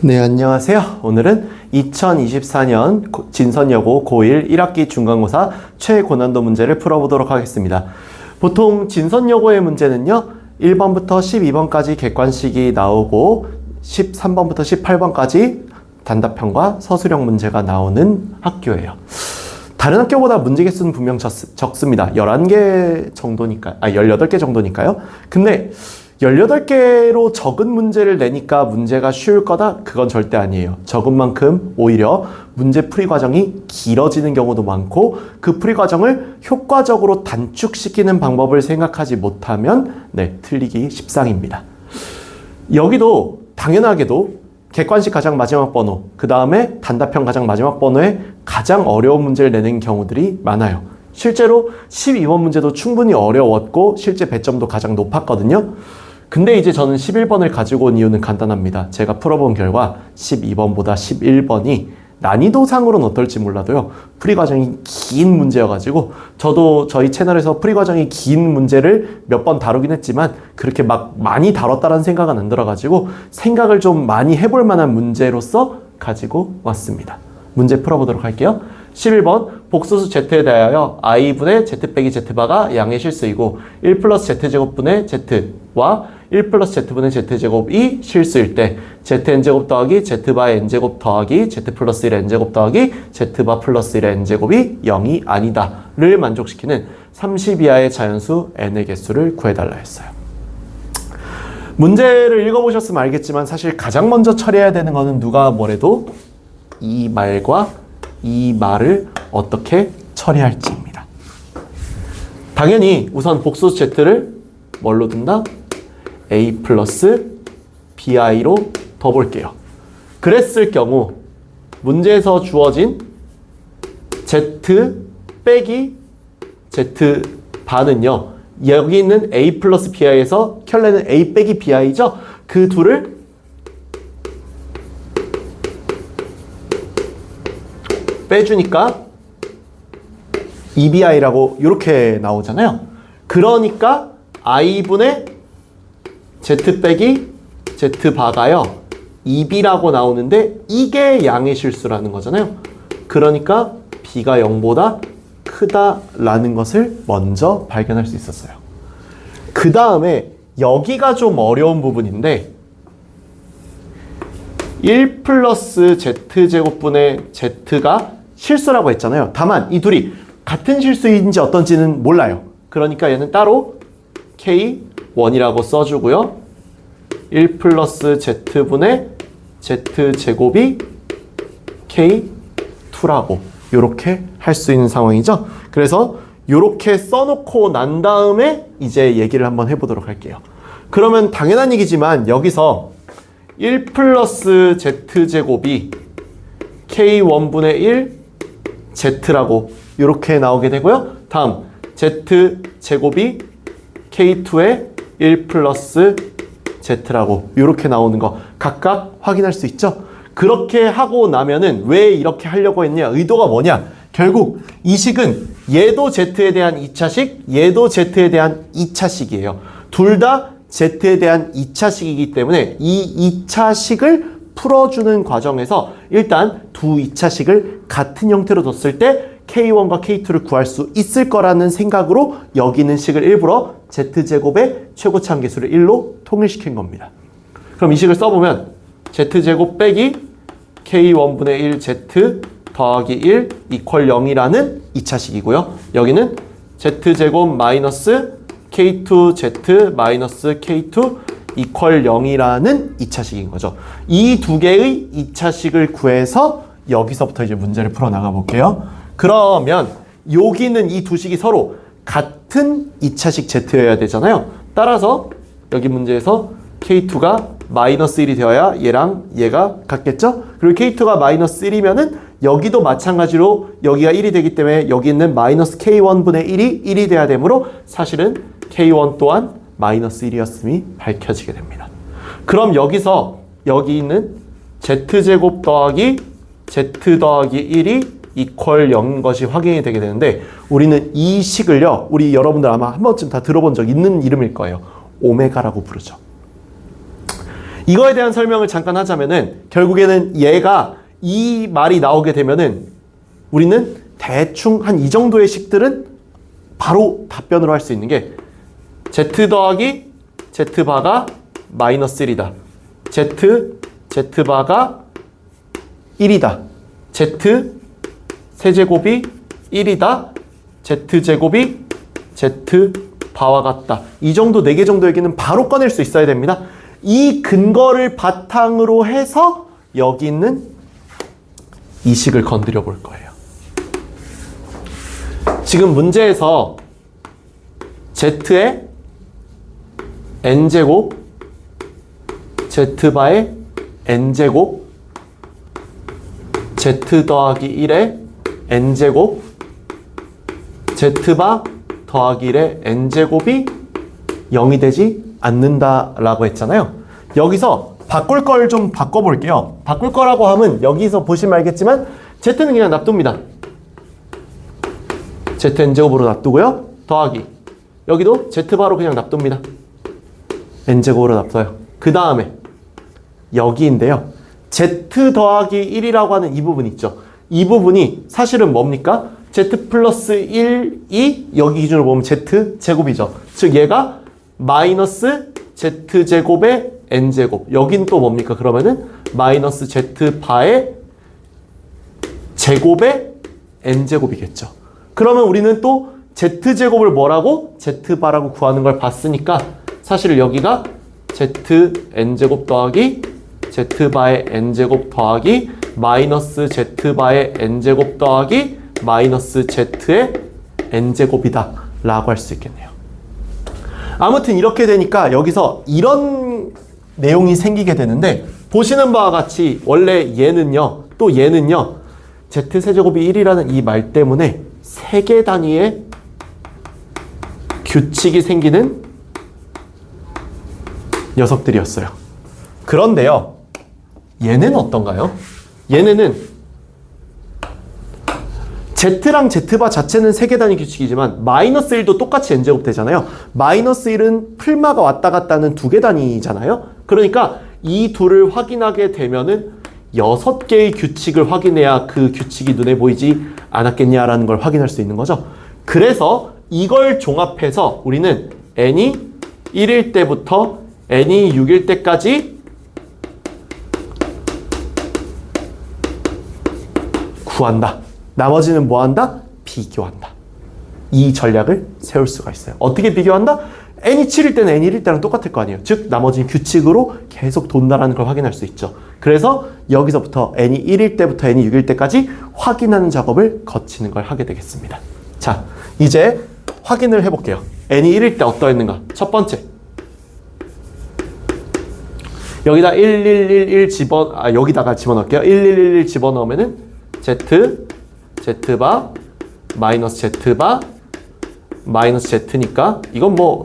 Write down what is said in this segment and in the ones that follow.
네, 안녕하세요. 오늘은 2024년 진선여고 고1 1학기 중간고사 최고난도 문제를 풀어보도록 하겠습니다. 보통 진선여고의 문제는요, 1번부터 12번까지 객관식이 나오고 13번부터 18번까지 단답형과 서술형 문제가 나오는 학교예요. 다른 학교보다 문제 개수는 분명 적습니다. 11개 정도니까, 18개 정도니까요. 근데 18개로 적은 문제를 내니까 문제가 쉬울 거다? 그건 절대 아니에요. 적은 만큼 오히려 문제 풀이 과정이 길어지는 경우도 많고, 그 풀이 과정을 효과적으로 단축시키는 방법을 생각하지 못하면 틀리기 십상입니다. 여기도 당연하게도 객관식 가장 마지막 번호, 그 다음에 단답형 가장 마지막 번호에 가장 어려운 문제를 내는 경우들이 많아요. 실제로 12번 문제도 충분히 어려웠고 실제 배점도 가장 높았거든요. 근데 이제 저는 11번을 가지고 온 이유는 간단합니다. 제가 풀어본 결과 12번보다 11번이 난이도상으로는 어떨지 몰라도요, 풀이 과정이 긴 문제여가지고, 저도 저희 채널에서 풀이 과정이 긴 문제를 몇 번 다루긴 했지만 그렇게 막 많이 다뤘다라는 생각은 안 들어가지고 생각을 좀 많이 해볼 만한 문제로서 가지고 왔습니다. 문제 풀어보도록 할게요. 11번 복소수 z에 대하여 i분의 z 빼기 z바가 양의 실수이고 1 플러스 z제곱분의 z와 1 플러스 z분의 z제곱이 실수일 때 zn제곱 더하기 z바의 n제곱 더하기 z 플러스 1의 n제곱 더하기 z바 플러스 1의 n제곱이 0이 아니다 를 만족시키는 30 이하의 자연수 n의 개수를 구해달라 했어요. 문제를 읽어보셨으면 알겠지만 사실 가장 먼저 처리해야 되는 거는 누가 뭐래도 이 말과 이 말을 어떻게 처리할지입니다. 당연히 우선 복소수 z를 뭘로 둔다? a 플러스 bi로 더 볼게요. 그랬을 경우 문제에서 주어진 z 빼기 z 바는요, 여기 있는 a 플러스 bi에서 켤레는 a 빼기 bi죠? 그 둘을 빼주니까 2bi라고 이렇게 나오잖아요. 그러니까 i분의 z 빼기 z바가요 2b라고 나오는데 이게 양의 실수라는 거잖아요. 그러니까 b가 0보다 크다라는 것을 먼저 발견할 수 있었어요. 그 다음에 여기가 좀 어려운 부분인데 1 플러스 z제곱분의 z가 실수라고 했잖아요. 다만 이 둘이 같은 실수인지 어떤지는 몰라요. 그러니까 얘는 따로 K1이라고 써주고요. 1 플러스 z분의 z제곱이 K2라고 이렇게 할 수 있는 상황이죠. 그래서 이렇게 써놓고 난 다음에 이제 얘기를 한번 해보도록 할게요. 그러면 당연한 얘기지만 여기서 1 플러스 z제곱이 k1분의 1 z라고 이렇게 나오게 되고요. 다음 z제곱이 k2의 1 플러스 z라고 이렇게 나오는 거 각각 확인할 수 있죠. 그렇게 하고 나면은 왜 이렇게 하려고 했냐, 의도가 뭐냐, 결국 이 식은 얘도 z에 대한 2차식, 얘도 z에 대한 2차식이에요. 둘 다 z에 대한 2차식이기 때문에 이 2차식을 풀어주는 과정에서 일단 두 2차식을 같은 형태로 뒀을 때 K1과 K2를 구할 수 있을 거라는 생각으로 여기 있는 식을 일부러 z제곱의 최고차 함계수를 1로 통일시킨 겁니다. 그럼 이 식을 써보면 z제곱 빼기 K1분의 1 z 더하기 1 이퀄 0이라는 2차식이고요. 여기는 z제곱 마이너스 K2Z 마이너스 K2 이퀄 0이라는 2차식인 거죠. 이 두 개의 2차식을 구해서 여기서부터 이제 문제를 풀어나가 볼게요. 그러면 여기는 이 두 식이 서로 같은 2차식 Z여야 되잖아요. 따라서 여기 문제에서 K2가 마이너스 1이 되어야 얘랑 얘가 같겠죠? 그리고 K2가 마이너스 1이면은 여기도 마찬가지로 여기가 1이 되기 때문에 여기 있는 마이너스 K1분의 1이 1이 돼야 되므로 사실은 K1 또한 마이너스 1이었음이 밝혀지게 됩니다. 그럼 여기서 여기 있는 Z제곱 더하기 Z 더하기 1이 이퀄 0인 것이 확인이 되게 되는데, 우리는 이 식을요, 우리 여러분들 아마 한 번쯤 다 들어본 적 있는 이름일 거예요. 오메가라고 부르죠. 이거에 대한 설명을 잠깐 하자면은 결국에는 얘가 이 말이 나오게 되면은 우리는 대충 한 이 정도의 식들은 바로 답변으로 할 수 있는 게 z 더하기 z바가 마이너스 1이다. z바가 1이다. z 세제곱이 1이다. z제곱이 z바와 같다. 이 정도 4개 정도 얘기는 바로 꺼낼 수 있어야 됩니다. 이 근거를 바탕으로 해서 여기 있는 이 식을 건드려 볼 거예요. 지금 문제에서 z의 n제곱, z바의 n제곱, z 더하기 1의 n제곱, z바 더하기 1의 n제곱이 0이 되지 않는다라고 했잖아요. 여기서 바꿀 걸 좀 바꿔볼게요. 바꿀 거라고 하면 여기서 보시면 알겠지만 z는 그냥 놔둡니다. z n제곱으로 놔두고요. 더하기 여기도 z바로 그냥 놔둡니다. n제곱으로 놔둬요. 그 다음에 여기인데요. z 더하기 1이라고 하는 이 부분 있죠. 이 부분이 사실은 뭡니까? z 플러스 1이 여기 기준으로 보면 z 제곱이죠. 즉 얘가 마이너스 z 제곱의 n 제곱. 여긴 또 뭡니까? 그러면은 마이너스 z 바의 제곱의 n 제곱이겠죠. 그러면 우리는 또 z 제곱을 뭐라고? z 바라고 구하는 걸 봤으니까 사실 여기가 z n 제곱 더하기 z 바의 n 제곱 더하기 마이너스 z 바의 n 제곱 더하기 마이너스 z의 n 제곱이다 라고 할 수 있겠네요. 아무튼 이렇게 되니까 여기서 이런 내용이 생기게 되는데 보시는 바와 같이 원래 얘는요 또 얘는요 z세제곱이 1이라는 이 말 때문에 3개 단위의 규칙이 생기는 녀석들이었어요. 그런데요 얘는 어떤가요? 얘네는 z랑 z바 자체는 3개 단위 규칙이지만 마이너스 1도 똑같이 n제곱 되잖아요. 마이너스 1은 풀마가 왔다 갔다 하는 2개 단위잖아요. 그러니까 이 둘을 확인하게 되면은 6개의 규칙을 확인해야 그 규칙이 눈에 보이지 않았겠냐라는 걸 확인할 수 있는 거죠. 그래서 이걸 종합해서 우리는 n이 1일 때부터 n이 6일 때까지 구한다. 나머지는 뭐 한다? 비교한다. 이 전략을 세울 수가 있어요. 어떻게 비교한다? n이 7일 때는 n이 1일 때랑 똑같을 거 아니에요. 즉 나머지는 규칙으로 계속 돈다라는 걸 확인할 수 있죠. 그래서 여기서부터 n이 1일 때부터 n이 6일 때까지 확인하는 작업을 거치는 걸 하게 되겠습니다. 자, 이제 확인을 해볼게요. n이 1일 때 어떠했는가? 첫 번째, 여기다 1111 여기다가 집어넣을게요. 1111 집어넣으면은 z바 마이너스 z바 마이너스 z니까 이건 뭐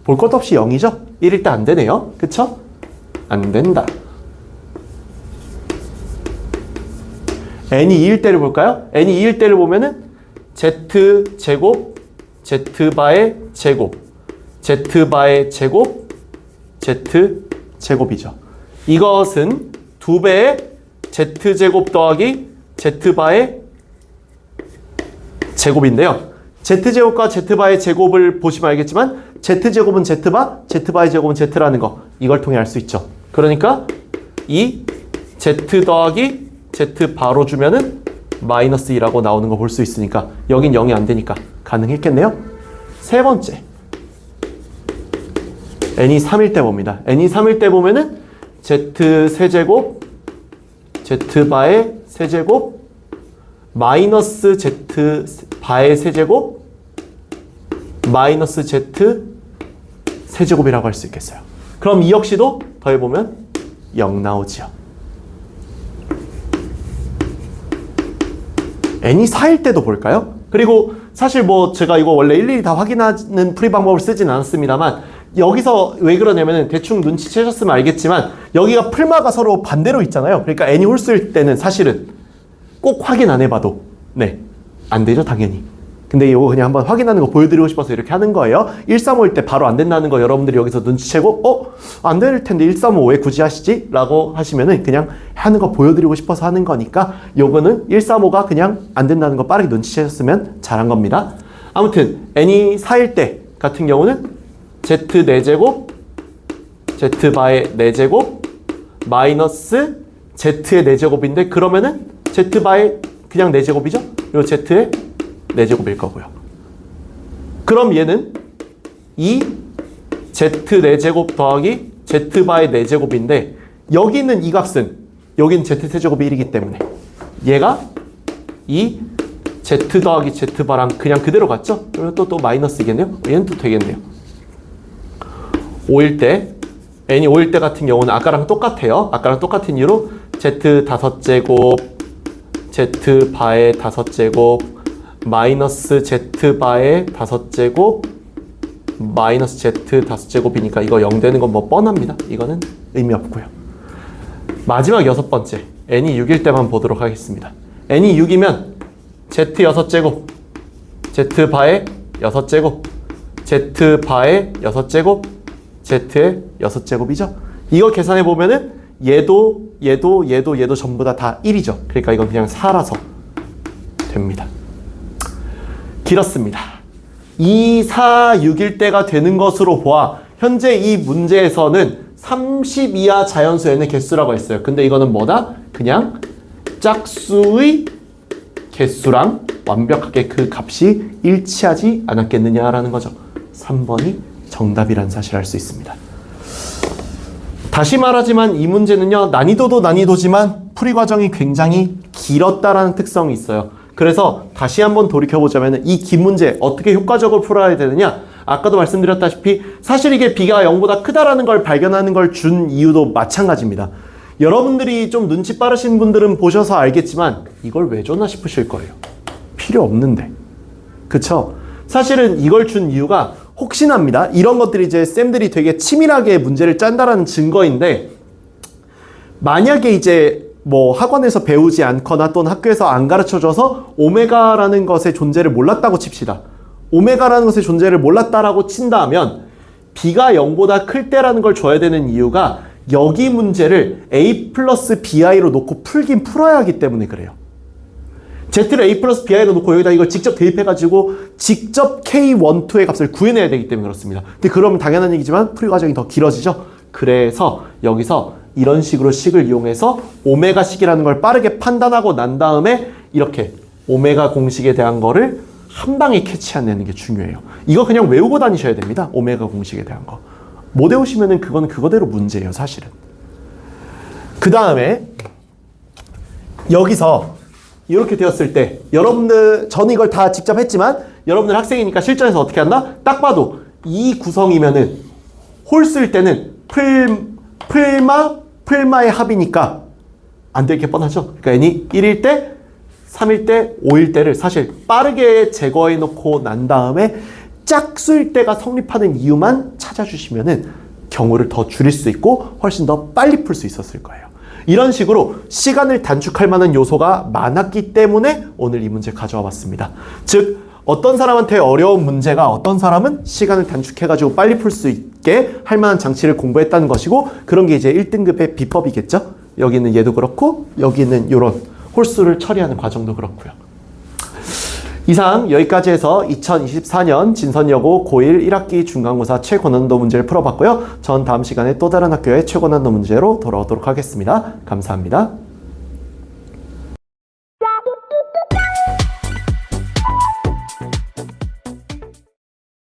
볼 것도 없이 0이죠? 1일 때 안 되네요. 그쵸? 안 된다. n이 2일 때를 볼까요? n이 2일 때를 보면은 z제곱 z바의 제곱 z바의 제곱 z제곱이죠. 이것은 2배의 z제곱 더하기 z바의 제곱인데요. z제곱과 z바의 제곱을 보시면 알겠지만 z제곱은 z바, z바의 제곱은 z라는 거 이걸 통해 알 수 있죠. 그러니까 이 z 더하기 z바로 주면은 마이너스 2라고 나오는 거 볼 수 있으니까 여긴 0이 안 되니까 가능했겠네요. 세 번째, n이 3일 때 봅니다. n이 3일 때 보면은 z세제곱 z바의 세제곱 마이너스 z바의 세제곱 마이너스 z 세제곱이라고 할 수 있겠어요. 그럼 이 역시도 더해보면 0 나오지요. n이 4일 때도 볼까요? 그리고 사실 뭐 제가 이거 원래 일일이 다 확인하는 풀이 방법을 쓰진 않았습니다만 여기서 왜 그러냐면은 대충 눈치채셨으면 알겠지만 여기가 풀마가 서로 반대로 있잖아요. 그러니까 n이 홀수일 때는 사실은 꼭 확인 안 해봐도 네, 안 되죠 당연히. 근데 이거 그냥 한번 확인하는 거 보여드리고 싶어서 이렇게 하는 거예요. 135일 때 바로 안 된다는 거 여러분들이 여기서 눈치채고 안 될 텐데 135 왜 굳이 하시지? 라고 하시면은 그냥 하는 거 보여드리고 싶어서 하는 거니까 요거는 135가 그냥 안 된다는 거 빠르게 눈치채셨으면 잘한 겁니다. 아무튼 n이 4일 때 같은 경우는 z 4제곱 z 바의 4제곱 마이너스 z의 4제곱인데 그러면은 z 바의 그냥 4제곱이죠? 그리고 z의 4제곱일 거고요. 그럼 얘는 이 z 4제곱 더하기 z 바의 4제곱인데 여기 있는 이 값은 여기는 z 세제곱이 1이기 때문에 얘가 이 z 더하기 z 바랑 그냥 그대로 같죠? 그러면 또 마이너스이겠네요? 얘는 또 되겠네요. 5일 때 n이 5일 때 같은 경우는 아까랑 똑같아요. 아까랑 똑같은 이유로 z 5제곱 z 바의 5제곱 마이너스 z 바의 5제곱 마이너스 z 5제곱이니까 이거 0 되는 건 뭐 뻔합니다. 이거는 의미 없고요. 마지막 6번째 n이 6일 때만 보도록 하겠습니다. n이 6이면 z 6제곱 z 바의 6제곱 z 바의 6제곱 z의 6제곱이죠. 이거 계산해 보면은 얘도 전부 다 1이죠. 그러니까 이건 그냥 4라서 됩니다. 길었습니다. 2, 4, 6일 때가 되는 것으로 보아 현재 이 문제에서는 30 이하 자연수 n의 개수라고 했어요. 근데 이거는 뭐다? 그냥 짝수의 개수랑 완벽하게 그 값이 일치하지 않았겠느냐라는 거죠. 3번이 정답이라는 사실을 알 수 있습니다. 다시 말하지만 이 문제는요, 난이도도 난이도지만 풀이 과정이 굉장히 길었다라는 특성이 있어요. 그래서 다시 한번 돌이켜보자면 이 긴 문제 어떻게 효과적으로 풀어야 되느냐? 아까도 말씀드렸다시피 사실 이게 b가 0보다 크다라는 걸 발견하는 걸 준 이유도 마찬가지입니다. 여러분들이 좀 눈치 빠르신 분들은 보셔서 알겠지만 이걸 왜 줬나 싶으실 거예요. 필요 없는데. 그쵸? 사실은 이걸 준 이유가 혹시나입니다. 이런 것들이 이제 쌤들이 되게 치밀하게 문제를 짠다라는 증거인데 만약에 이제 뭐 학원에서 배우지 않거나 또는 학교에서 안 가르쳐줘서 오메가라는 것의 존재를 몰랐다고 칩시다. 오메가라는 것의 존재를 몰랐다라고 친다면 b가 0보다 클 때라는 걸 줘야 되는 이유가 여기 문제를 a 플러스 bi로 놓고 풀긴 풀어야 하기 때문에 그래요. z를 a 플러스 bi로 놓고 여기다 이걸 직접 대입해가지고 직접 k12의 값을 구해내야 되기 때문에 그렇습니다. 근데 그러면 당연한 얘기지만 풀이 과정이 더 길어지죠. 그래서 여기서 이런 식으로 식을 이용해서 오메가 식이라는 걸 빠르게 판단하고 난 다음에 이렇게 오메가 공식에 대한 거를 한 방에 캐치해내는 게 중요해요. 이거 그냥 외우고 다니셔야 됩니다. 오메가 공식에 대한 거. 못 외우시면은 그건 그거대로 문제예요, 사실은. 그 다음에 여기서 이렇게 되었을 때 여러분들, 저는 이걸 다 직접 했지만 여러분들 학생이니까 실전에서 어떻게 한다? 딱 봐도 이 구성이면은 홀 쓸 때는 풀마의 합이니까 안 될 게 뻔하죠. 그러니까 n이 1일 때, 3일 때, 5일 때를 사실 빠르게 제거해 놓고 난 다음에 짝수일 때가 성립하는 이유만 찾아주시면은 경우를 더 줄일 수 있고 훨씬 더 빨리 풀 수 있었을 거예요. 이런 식으로 시간을 단축할 만한 요소가 많았기 때문에 오늘 이 문제 가져와 봤습니다. 즉 어떤 사람한테 어려운 문제가 어떤 사람은 시간을 단축해가지고 빨리 풀 수 있게 할 만한 장치를 공부했다는 것이고 그런 게 이제 1등급의 비법이겠죠. 여기는 얘도 그렇고 여기는 이런 홀수를 처리하는 과정도 그렇고요. 이상 여기까지 해서 2024년 진선여고 고1 1학기 중간고사 최고난도 문제를 풀어봤고요. 전 다음 시간에 또 다른 학교의 최고난도 문제로 돌아오도록 하겠습니다. 감사합니다.